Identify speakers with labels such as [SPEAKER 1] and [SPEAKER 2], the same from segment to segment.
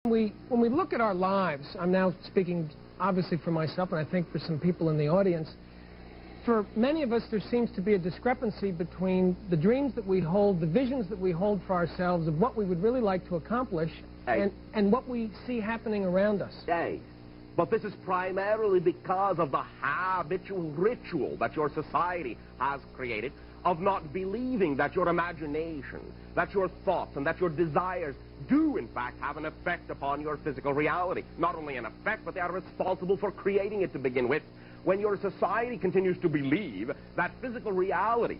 [SPEAKER 1] When we look at our lives, I'm now speaking obviously for myself and I think for some people in the audience, for many of us there seems to be a discrepancy between the dreams that we hold, the visions that we hold for ourselves of what we would really like to accomplish and what we see happening around us.
[SPEAKER 2] But this is primarily because of the habitual ritual that your society has created of not believing that your imagination, that your thoughts, and that your desires do, in fact, have an effect upon your physical reality. Not only an effect, but they are responsible for creating it to begin with. When your society continues to believe that physical reality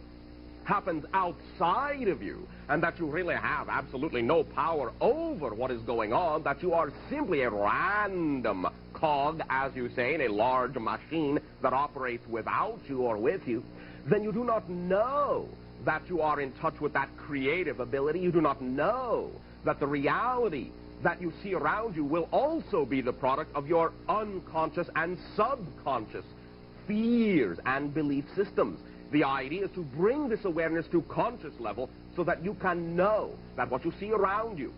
[SPEAKER 2] happens outside of you, and that you really have absolutely no power over what is going on, that you are simply a random cog, as you say, in a large machine that operates without you or with you, then you do not know that you are in touch with that creative ability. You do not know that the reality that you see around you will also be the product of your unconscious and subconscious fears and belief systems. The idea is to bring this awareness to conscious level so that you can know that what you see around you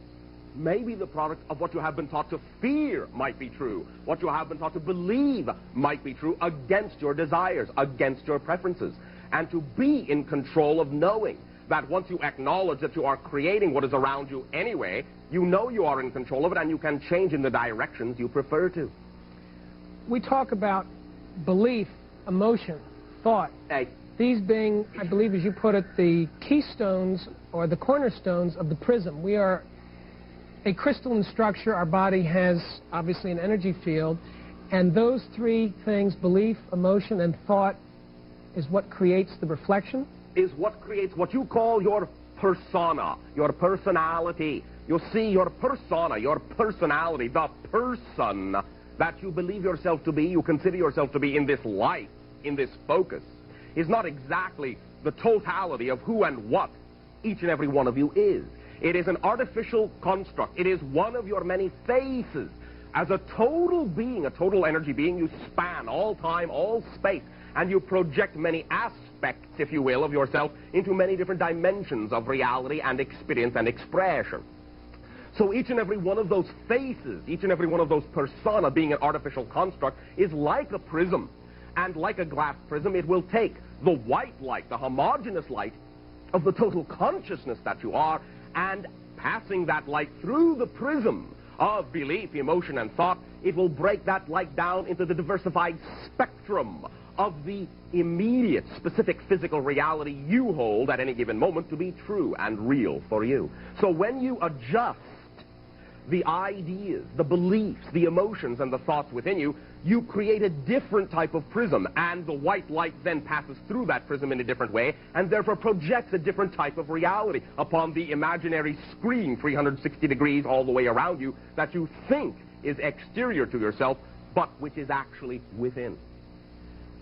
[SPEAKER 2] may be the product of what you have been taught to fear might be true, what you have been taught to believe might be true against your desires, against your preferences, and to be in control of knowing that once you acknowledge that you are creating what is around you anyway, you know you are in control of it and you can change in the directions you prefer to.
[SPEAKER 1] We talk about belief, emotion, thought. These being, I believe, as you put it, the keystones or the cornerstones of the prism. We are a crystalline structure. Our body has, obviously, an energy field. And those three things, belief, emotion, and thought, is what creates the reflection?
[SPEAKER 2] Is what creates what you call your persona, your personality. You see, your persona, your personality, the person that you believe yourself to be, you consider yourself to be in this life, in this focus, is not exactly the totality of who and what each and every one of you is. It is an artificial construct. It is one of your many faces. As a total being, a total energy being, you span all time, all space, and you project many aspects, if you will, of yourself into many different dimensions of reality and experience and expression. So each and every one of those faces, each and every one of those persona, being an artificial construct, is like a prism. And like a glass prism, it will take the white light, the homogeneous light of the total consciousness that you are, and passing that light through the prism of belief, emotion, and thought, it will break that light down into the diversified spectrum of the immediate, specific physical reality you hold at any given moment to be true and real for you. So when you adjust the ideas, the beliefs, the emotions, and the thoughts within you, you create a different type of prism, and the white light then passes through that prism in a different way, and therefore projects a different type of reality upon the imaginary screen 360 degrees all the way around you that you think is exterior to yourself, but which is actually within.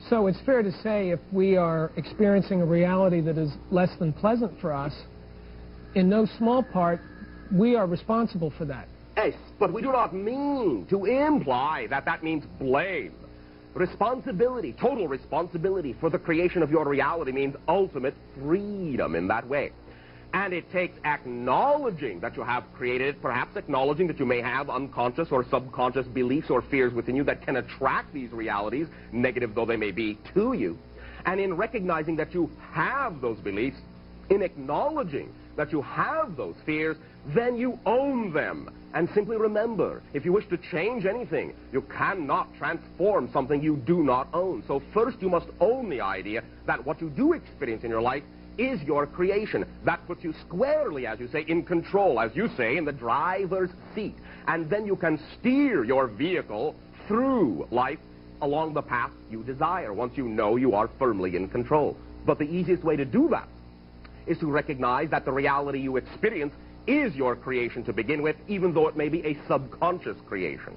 [SPEAKER 1] So it's fair to say if we are experiencing a reality that is less than pleasant for us, in no small part, we are responsible for that.
[SPEAKER 2] Yes, but we do not mean to imply that that means blame. Responsibility, total responsibility for the creation of your reality means ultimate freedom in that way. And it takes acknowledging that you have created it, perhaps acknowledging that you may have unconscious or subconscious beliefs or fears within you that can attract these realities, negative though they may be to you. And in recognizing that you have those beliefs, in acknowledging that you have those fears, then you own them. And simply remember, if you wish to change anything, you cannot transform something you do not own. So first you must own the idea that what you do experience in your life is your creation. That puts you squarely, as you say, in control, as you say, in the driver's seat. And then you can steer your vehicle through life along the path you desire, once you know you are firmly in control. But the easiest way to do that is to recognize that the reality you experience is your creation to begin with, even though it may be a subconscious creation.